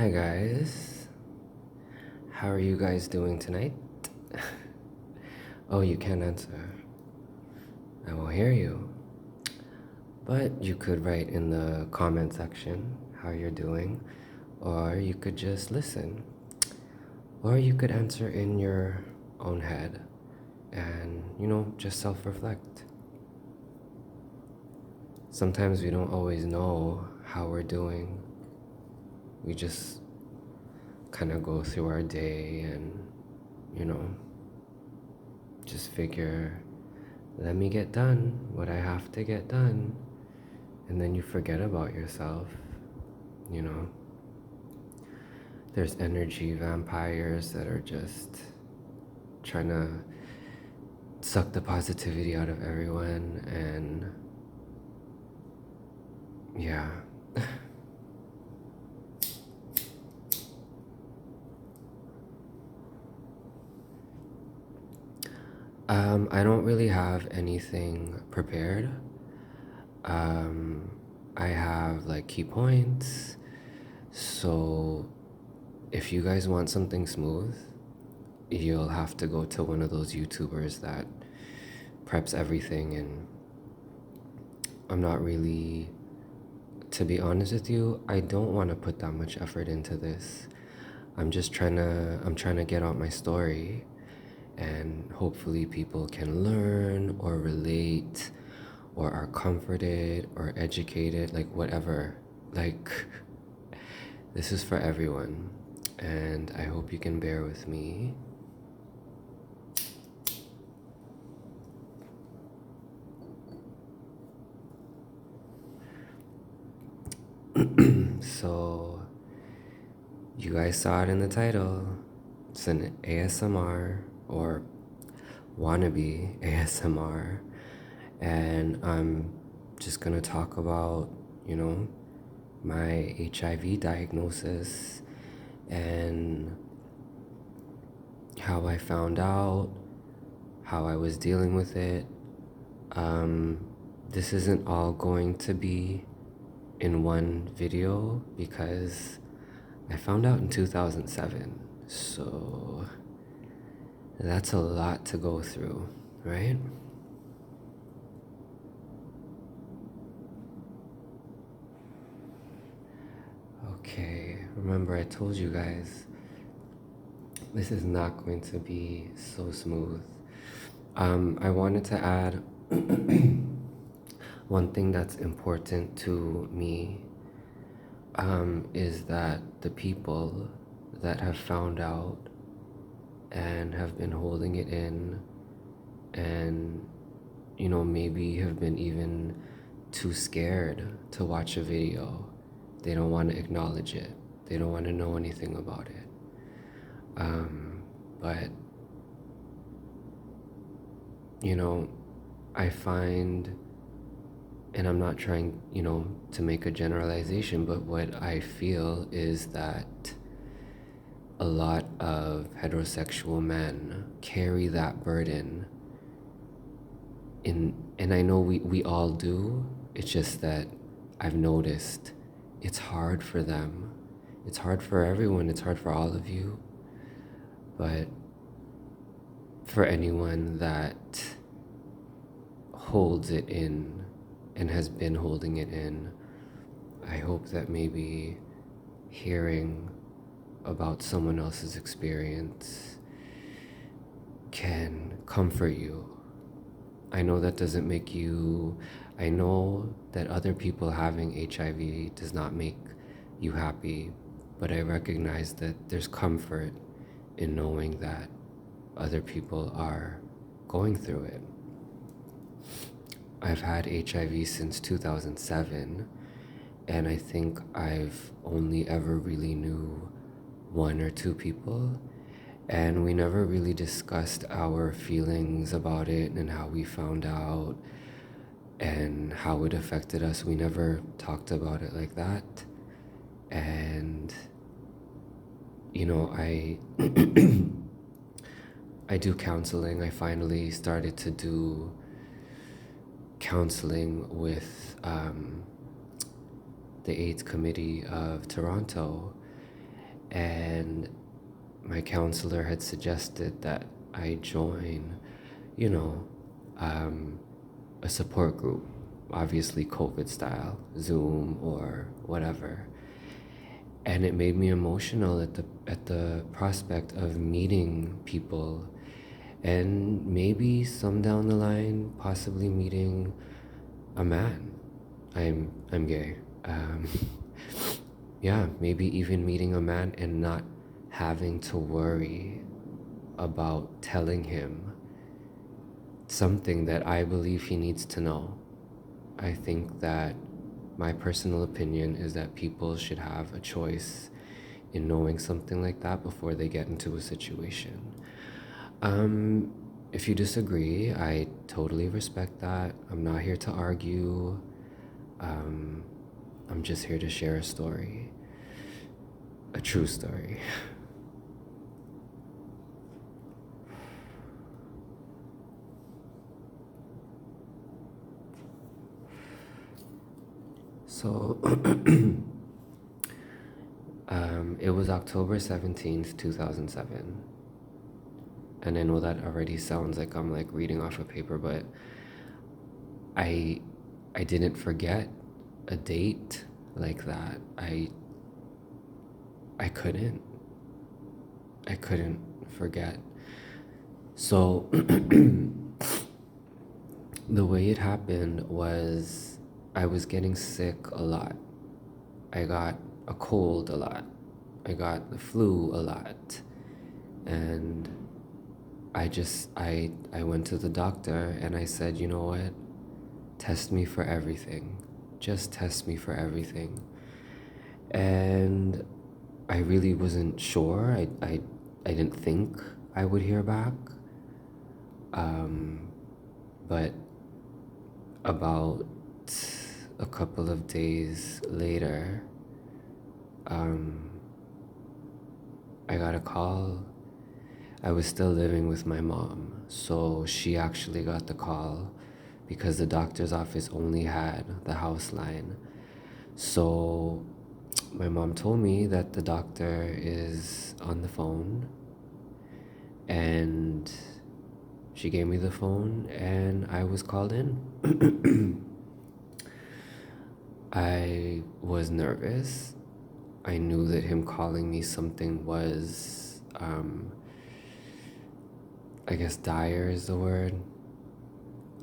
Hi guys, how are you guys doing tonight? Oh, you can't answer. I will hear you. But you could write in the comment section how you're doing, or you could just listen, or you could answer in your own head and, just self reflect. Sometimes we don't always know how we're doing, we just kind of go through our day and, you know, just figure, let me get done what I have to get done. And then you forget about yourself, you know. There's energy vampires that are just trying to suck the positivity out of everyone, and yeah. I don't really have anything prepared. I have like key points. So if you guys want something smooth, you'll have to go to one of those YouTubers that preps everything. And I'm not really, to be honest with you, I don't want to put that much effort into this. I'm trying to get out my story, and hopefully people can learn or relate or are comforted or educated, like whatever. Like, this is for everyone, and I hope you can bear with me. So, you guys saw it in the title. It's an ASMR or wannabe ASMR, and I'm just gonna talk about, my HIV diagnosis and how I found out, how I was dealing with it. This isn't all going to be in one video because I found out in 2007. So that's a lot to go through, right? Okay, remember I told you guys this is not going to be so smooth. I wanted to add one thing that's important to me, is that the people that have found out and have been holding it in and, maybe have been even too scared to watch a video. They don't want to acknowledge it. They don't want to know anything about it. But, I find, and I'm not trying, to make a generalization, but what I feel is that a lot of heterosexual men carry that burden and I know we all do. It's just that I've noticed it's hard for them. It's hard for everyone. It's hard for all of you. But for anyone that holds it in and has been holding it in, I hope that maybe hearing about someone else's experience can comfort you. I know that doesn't make you, I know that other people having HIV does not make you happy, but I recognize that there's comfort in knowing that other people are going through it. I've had HIV since 2007, and I think I've only ever really knew one or two people, and we never really discussed our feelings about it and how we found out and how it affected us. We never talked about it like that. And I I do counseling. I finally started to do counseling with the AIDS Committee of Toronto, And my counselor had suggested that I join, you know, a support group, obviously COVID style, Zoom or whatever. And it made me emotional at the prospect of meeting people, and maybe some down the line possibly meeting a man. I'm gay. Um, yeah, maybe even meeting a man and not having to worry about telling him something that I believe he needs to know. I think that my personal opinion is that people should have a choice in knowing something like that before they get into a situation. Um, if you disagree, I totally respect that. I'm not here to argue. Um, I'm just here to share a story, a true story. So, it was October 17th, 2007. And I know that already sounds like I'm like reading off a paper, but I I didn't forget a date like that. I couldn't. I couldn't forget. So the way it happened was I was getting sick a lot. I got a cold a lot. I got the flu a lot. And I went to the doctor and I said, "You know what? Test me for everything. Just test me for everything." And I really wasn't sure. I didn't think I would hear back. Um, but about a couple of days later, um, I got a call. I was still living with my mom, so she actually got the call because the doctor's office only had the house line. So my mom told me that the doctor is on the phone, and she gave me the phone and I was called in. I was nervous. I knew that him calling me something was, I guess dire is the word.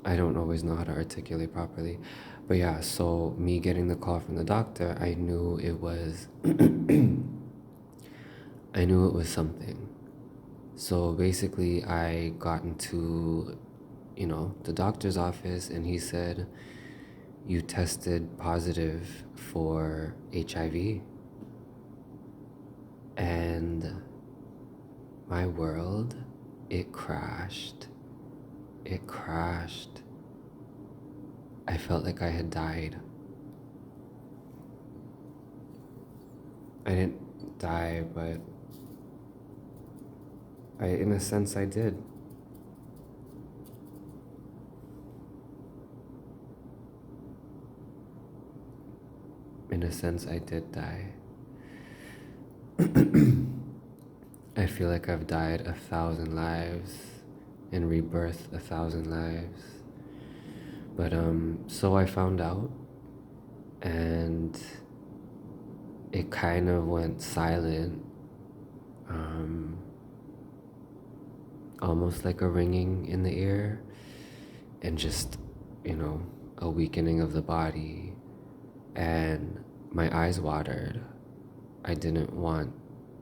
I don't always know how to articulate properly. But yeah, so me getting the call from the doctor, I knew it was I knew it was something. So basically I got into, the doctor's office and he said, "You tested positive for HIV." And my world, it crashed. It crashed. I felt like I had died. I didn't die, but in a sense, I did. In a sense, I did die. I feel like I've died 1,000 lives and rebirthed 1,000 lives. But so I found out, and it kind of went silent, um, almost like a ringing in the ear, and just, a weakening of the body. And my eyes watered. I didn't want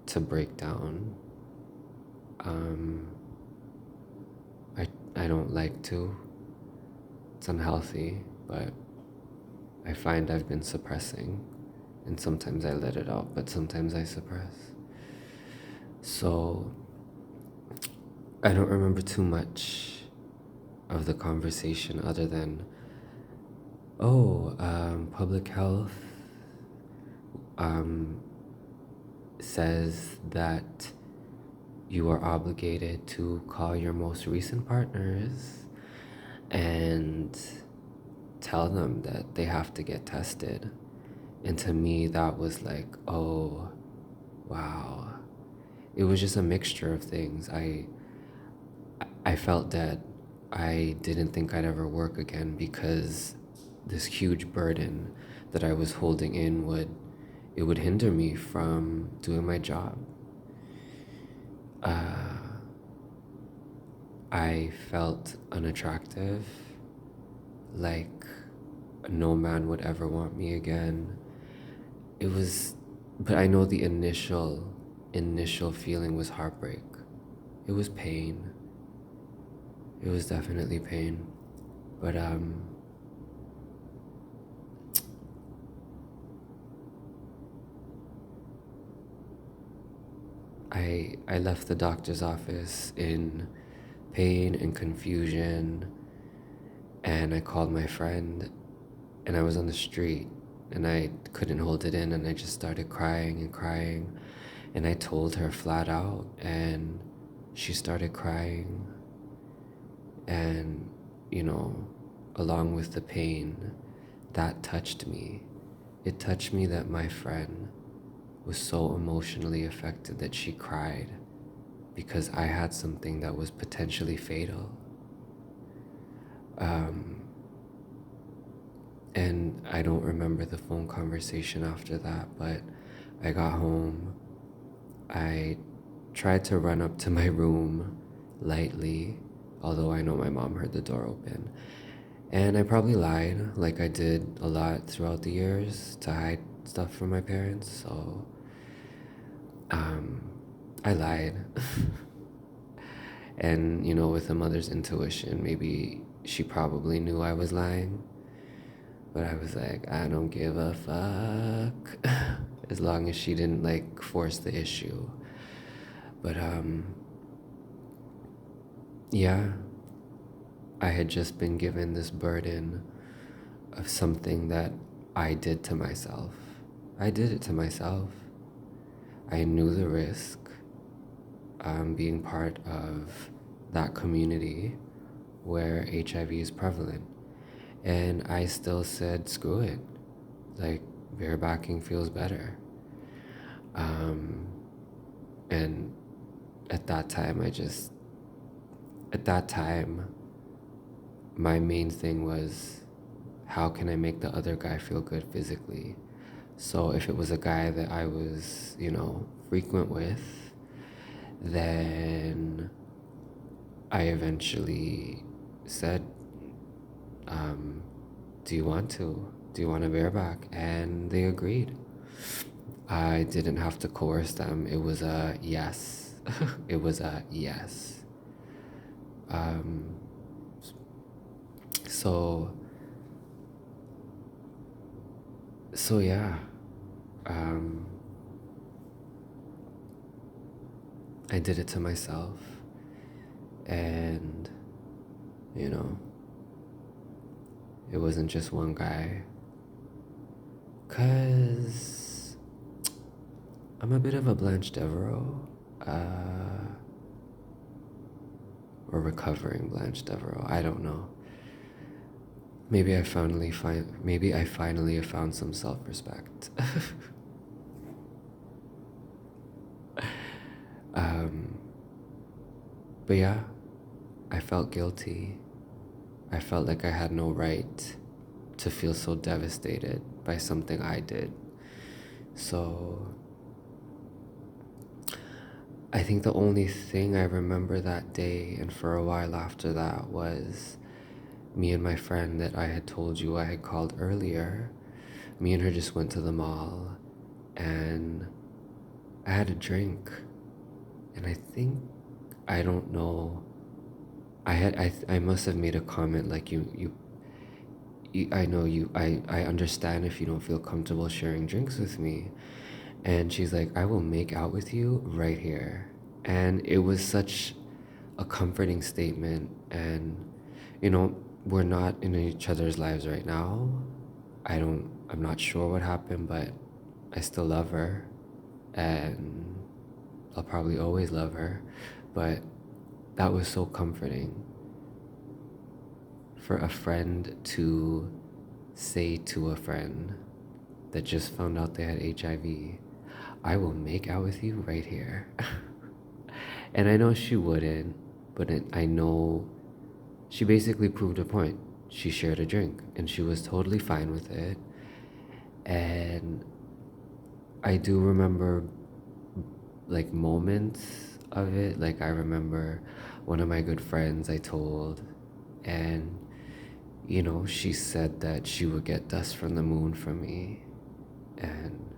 to break down. Um, I don't like to. It's unhealthy, but I find I've been suppressing. And sometimes I let it out, but sometimes I suppress. So I don't remember too much of the conversation other than, public health says that you are obligated to call your most recent partners and tell them that they have to get tested. And to me, that was like, oh, wow. It was just a mixture of things. I felt that I didn't think I'd ever work again because this huge burden that I was holding in would hinder me from doing my job. I felt unattractive, like no man would ever want me again. It was, but I know the initial feeling was heartbreak. It was pain. It was definitely pain. But I left the doctor's office in pain and confusion, and I called my friend, and I was on the street, and I couldn't hold it in, and I just started crying and crying, and I told her flat out, and she started crying, and you know, along with the pain, that touched me. It touched me that my friend was so emotionally affected that she cried because I had something that was potentially fatal. And I don't remember the phone conversation after that, but I got home. I tried to run up to my room lightly, although I know my mom heard the door open. And I probably lied, like I did a lot throughout the years, to hide stuff from my parents. So I lied. And, with a mother's intuition, maybe she probably knew I was lying. But I was like, I don't give a fuck. As long as she didn't like force the issue. But yeah, I had just been given this burden of something that I did to myself. I did it to myself. I knew the risk, being part of that community where HIV is prevalent. And I still said, screw it. Like, barebacking feels better. And at that time, my main thing was, how can I make the other guy feel good physically? So if it was a guy that I was, frequent with, then I eventually said, do you want to? Do you want to bareback? And they agreed. I didn't have to coerce them. It was a yes. It was a yes. So, so yeah, um, I did it to myself, and you know, it wasn't just one guy. 'Cause I'm a bit of a Blanche Devereaux, or recovering Blanche Devereaux. I don't know. Maybe I finally have found some self-respect. um, but yeah, I felt guilty. I felt like I had no right to feel so devastated by something I did. So I think the only thing I remember that day and for a while after that was me and my friend that I had told you I had called earlier. Me and her just went to the mall and I had a drink. And I don't know, I must have made a comment like I know I understand if you don't feel comfortable sharing drinks with me. And she's like, I will make out with you right here. And it was such a comforting statement. And, we're not in each other's lives right now. I'm not sure what happened, but I still love her. And I'll probably always love her. But that was so comforting for a friend to say to a friend that just found out they had HIV, I will make out with you right here. And I know she wouldn't, but I know she basically proved a point. She shared a drink and she was totally fine with it. And I do remember like moments of it. Like I remember one of my good friends I told, and she said that she would get dust from the moon for me, and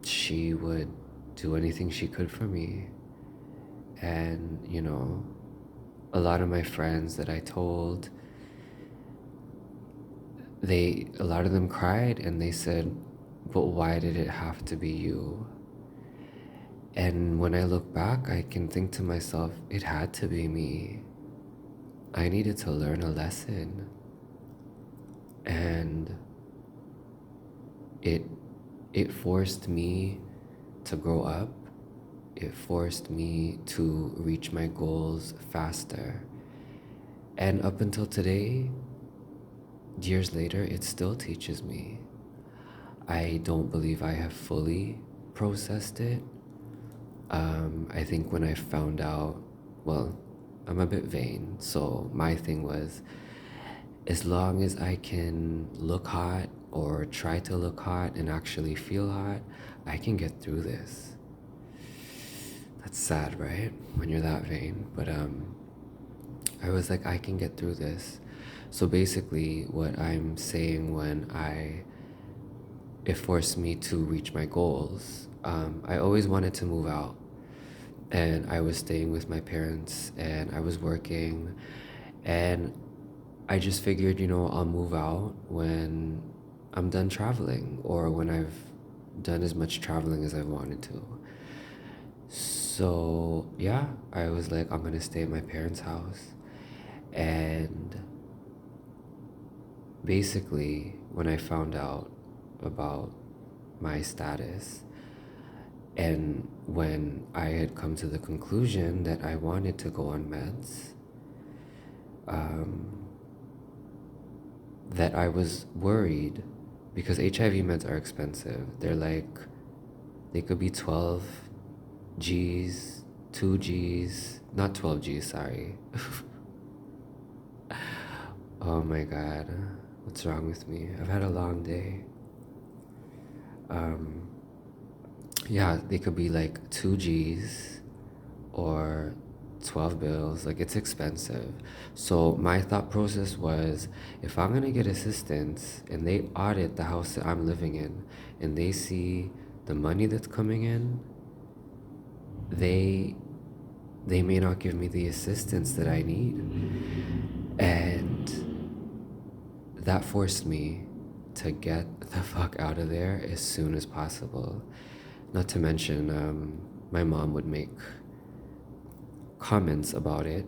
she would do anything she could for me. And a lot of my friends that I told, a lot of them cried and they said, but why did it have to be you? And when I look back, I can think to myself, it had to be me. I needed to learn a lesson. And it it forced me to grow up. It forced me to reach my goals faster. And up until today, years later, it still teaches me. I don't believe I have fully processed it. I think when I found out, well, I'm a bit vain, so my thing was, as long as I can look hot or try to look hot and actually feel hot, I can get through this. That's sad, right? When you're that vain. But I was like, I can get through this. So basically, what I'm saying when it forced me to reach my goals. I always wanted to move out, and I was staying with my parents, and I was working, and I just figured, I'll move out when I'm done traveling or when I've done as much traveling as I wanted to. So, yeah, I was like, I'm gonna stay at my parents' house. And basically, when I found out about my status, and when I had come to the conclusion that I wanted to go on meds, um, that I was worried because HIV meds are expensive. They could be 12 G's, 2 G's, not 12 G's, sorry. Oh my God, what's wrong with me? I've had a long day. Um, yeah, they could be like 2 G's or 12 bills. Like, it's expensive. So my thought process was, if I'm gonna get assistance and they audit the house that I'm living in and they see the money that's coming in, they may not give me the assistance that I need. And that forced me to get the fuck out of there as soon as possible. Not to mention, my mom would make comments about it,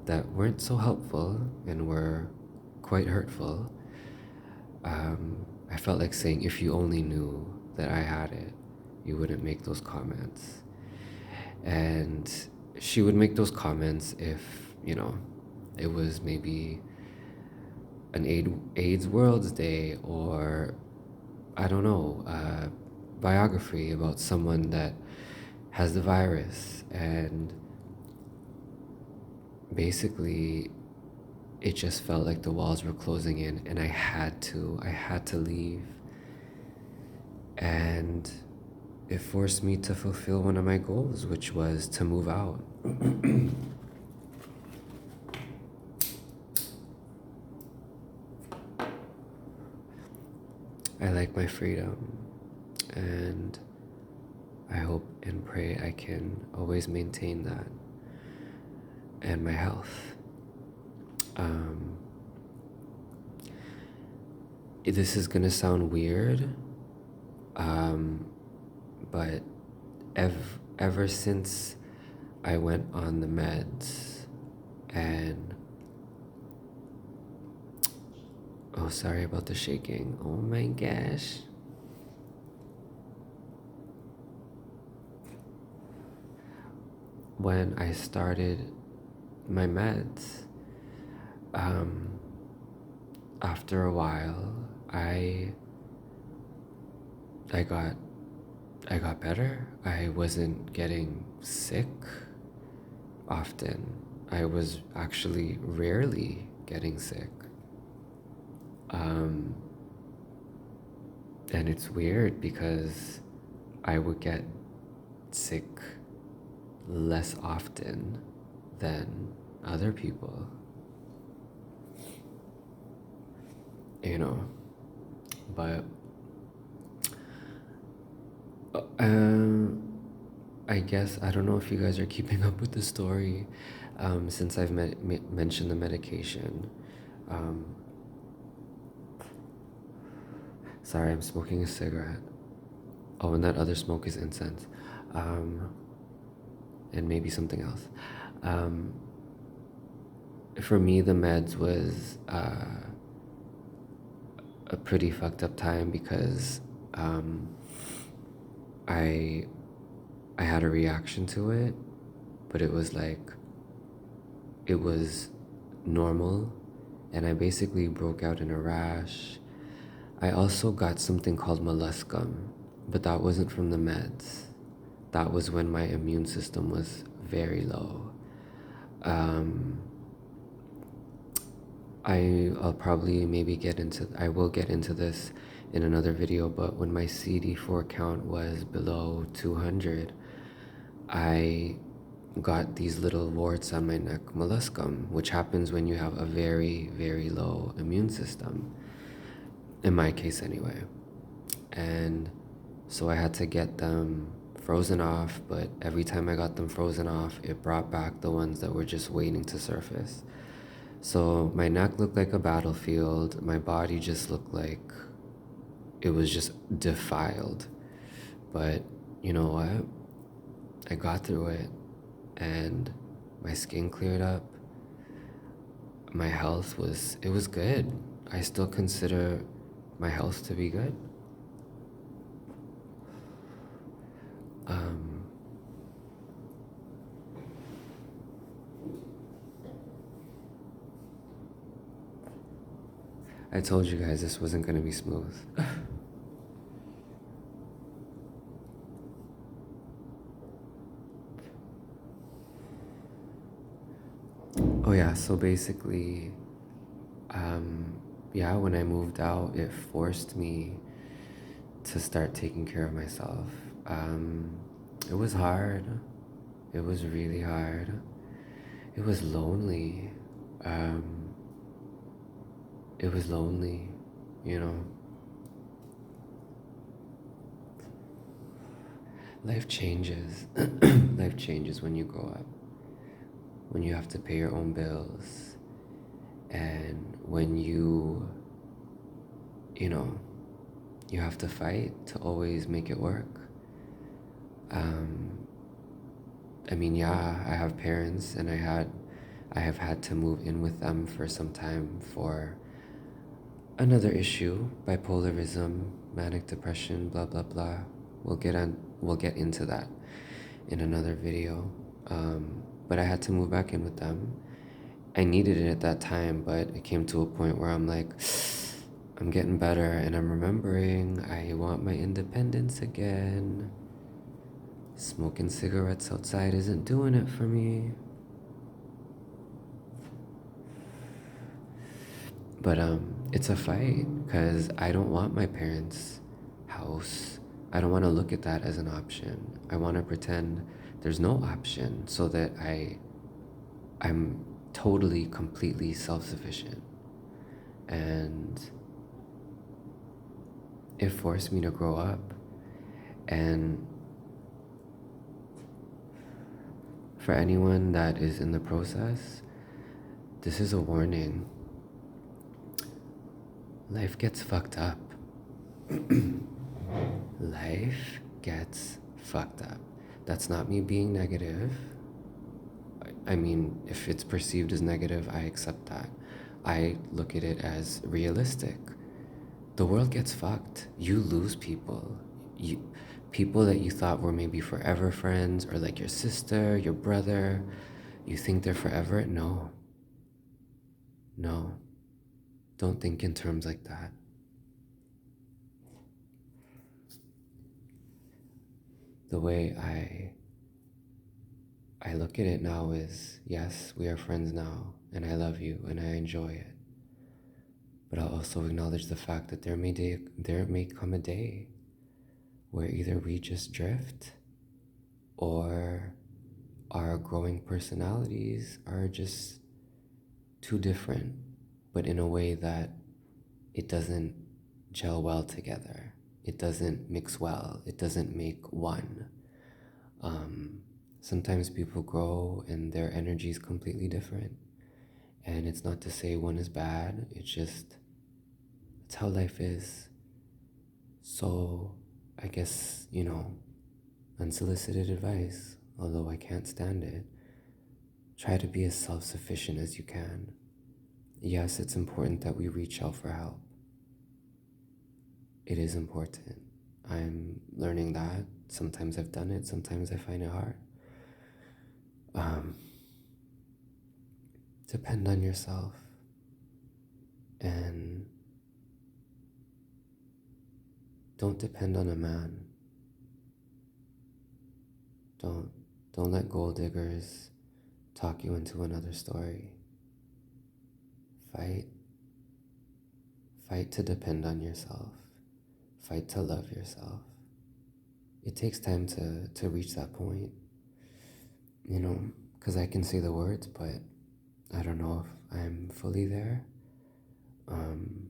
that weren't so helpful and were quite hurtful. I felt like saying, if you only knew that I had it, you wouldn't make those comments. And she would make those comments if, it was maybe an AIDS World's Day, or I don't know, a biography about someone that has the virus. And basically, it just felt like the walls were closing in and I had to leave. And it forced me to fulfill one of my goals, which was to move out. I like my freedom, and I hope and pray I can always maintain that, and my health. This is gonna sound weird, but ever since I went on the meds, and oh, sorry about the shaking. Oh my gosh. When I started my meds, after a while, I I got I got better. I wasn't getting sick often. I was actually rarely getting sick. Um, and it's weird because I would get sick less often than other people, you know. But um, I guess I don't know if you guys are keeping up with the story since I've mentioned the medication. Um, Sorry, I'm smoking a cigarette. Oh, and that other smoke is incense. Um, and maybe something else. Um, for me, the meds was a pretty fucked up time because um, I I had a reaction to it, but it was like it was normal, and I basically broke out in a rash. I also got something called molluscum, but that wasn't from the meds. That was when my immune system was very low. Um, I'll probably maybe I will get into this in another video, but when my CD4 count was below 200, I got these little warts on my neck, molluscum, which happens when you have a very, very low immune system, in my case anyway. And so I had to get them frozen off, but every time I got them frozen off, it brought back the ones that were just waiting to surface. So my neck looked like a battlefield. My body just looked like it was just defiled. But you know what? I got through it and my skin cleared up. My health it was good. I still consider my health to be good. Um, I told you guys this wasn't gonna be smooth. Oh yeah, so basically, yeah, when I moved out, it forced me to start taking care of myself. It was hard. It was really hard. It was lonely. Um, it was lonely, you know. Life changes. Life changes when you grow up. When you have to pay your own bills, and when you know, you have to fight to always make it work. Um, I mean, yeah, I have parents, and I have had to move in with them for some time for another issue, bipolarism, manic depression, blah blah blah. We'll get into that in another video. But I had to move back in with them. I needed it at that time, but it came to a point where I'm like, I'm getting better, and I'm remembering I want my independence again. Smoking cigarettes outside isn't doing it for me. But it's a fight because I don't want my parents' house. I don't want to look at that as an option. I want to pretend there's no option so that I'm totally completely self-sufficient. And it forced me to grow up. And for anyone that is in the process, this is a warning. Life gets fucked up. Life gets fucked up. That's not me being negative. I mean, if it's perceived as negative, I accept that. I look at it as realistic. The world gets fucked. You lose people. People that you thought were maybe forever friends, or like your sister, your brother, you think they're forever? No. No. Don't think in terms like that. The way I look at it now is, yes, we are friends now, and I love you, and I enjoy it. But I'll also acknowledge the fact that there may come a day where either we just drift, or our growing personalities are just too different, but in a way that it doesn't gel well together. It doesn't mix well. It doesn't make one. Um, Sometimes people grow and their energy is completely different. And it's not to say one is bad, it's just, it's how life is. So I guess, unsolicited advice, although I can't stand it, try to be as self sufficient as you can. Yes, it's important that we reach out for help. It is important. I'm learning that. Sometimes I've done it, sometimes I find it hard. Um, Depend on yourself and don't depend on a man. Don't don't let gold diggers talk you into another story. Fight fight to depend on yourself. Fight to love yourself. It takes time to reach that point, because I can say the words, but I don't know if I'm fully there. Um,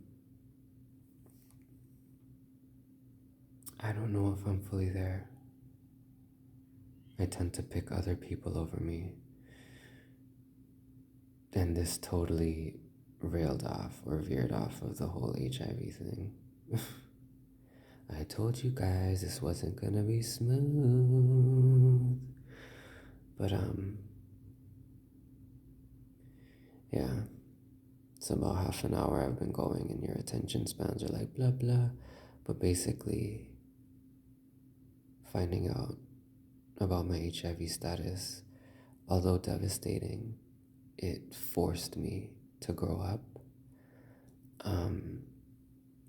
I don't know if I'm fully there. I tend to pick other people over me. And this totally railed off or veered off of the whole HIV thing. I told you guys this wasn't gonna be smooth. But yeah. It's about half an hour I've been going and your attention spans are like blah blah. But basically finding out about my HIV status, although devastating, it forced me to grow up.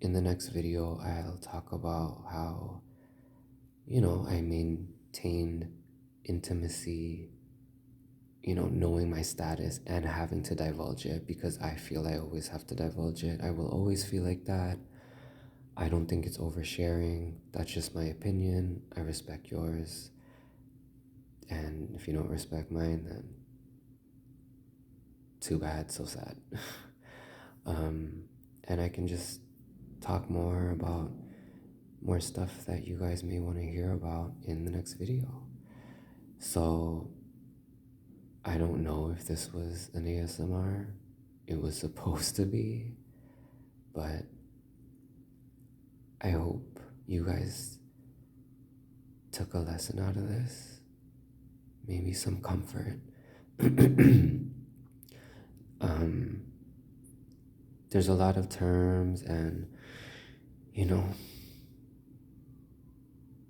In the next video, I'll talk about how, I maintained intimacy, knowing my status and having to divulge it because I feel I always have to divulge it. I will always feel like that. I don't think it's oversharing. That's just my opinion. I respect yours. And if you don't respect mine, then too bad, so sad. And I can just talk more about more stuff that you guys may want to hear about in the next video. So I don't know if this was an ASMR. It was supposed to be, but I hope you guys took a lesson out of this. Maybe some comfort. There's a lot of terms and,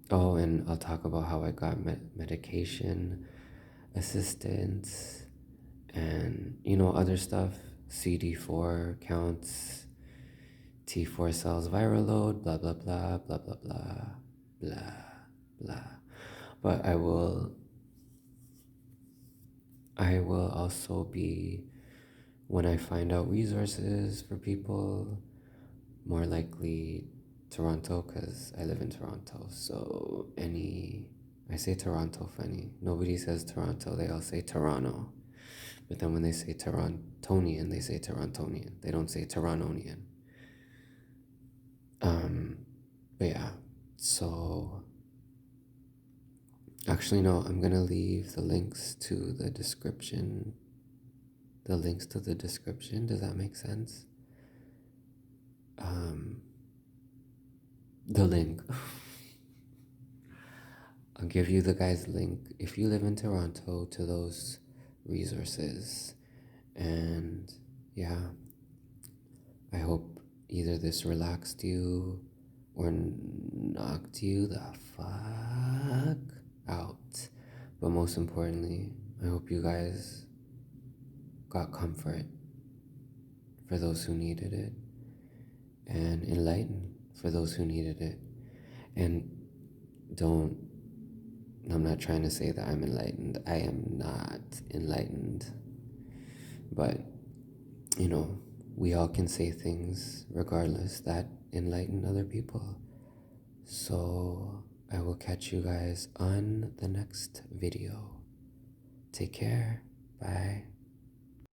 oh, and I'll talk about how I got medication assistance and, other stuff. CD4 counts, T4 cells viral load, blah, blah, blah, blah, blah, blah, blah, blah. But I will also be, when I find out resources for people, more likely Toronto, because I live in Toronto. So I say Toronto funny. Nobody says Toronto, they all say Toronto. But then when they say Torontonian, they say Torontonian. They don't say Torontonian. But yeah, so actually no, I'm gonna leave the links to the description. The links to the description, does that make sense? The link. I'll give you the guy's link if you live in Toronto to those resources. And yeah, I hope either this relaxed you or knocked you the fuck out. But most importantly, I hope you guys got comfort for those who needed it and enlightened for those who needed it. And don't I'm not trying to say that I'm enlightened. I am not enlightened. But, you know, we all can say things regardless that enlighten other people. So I will catch you guys on the next video. Take care. Bye.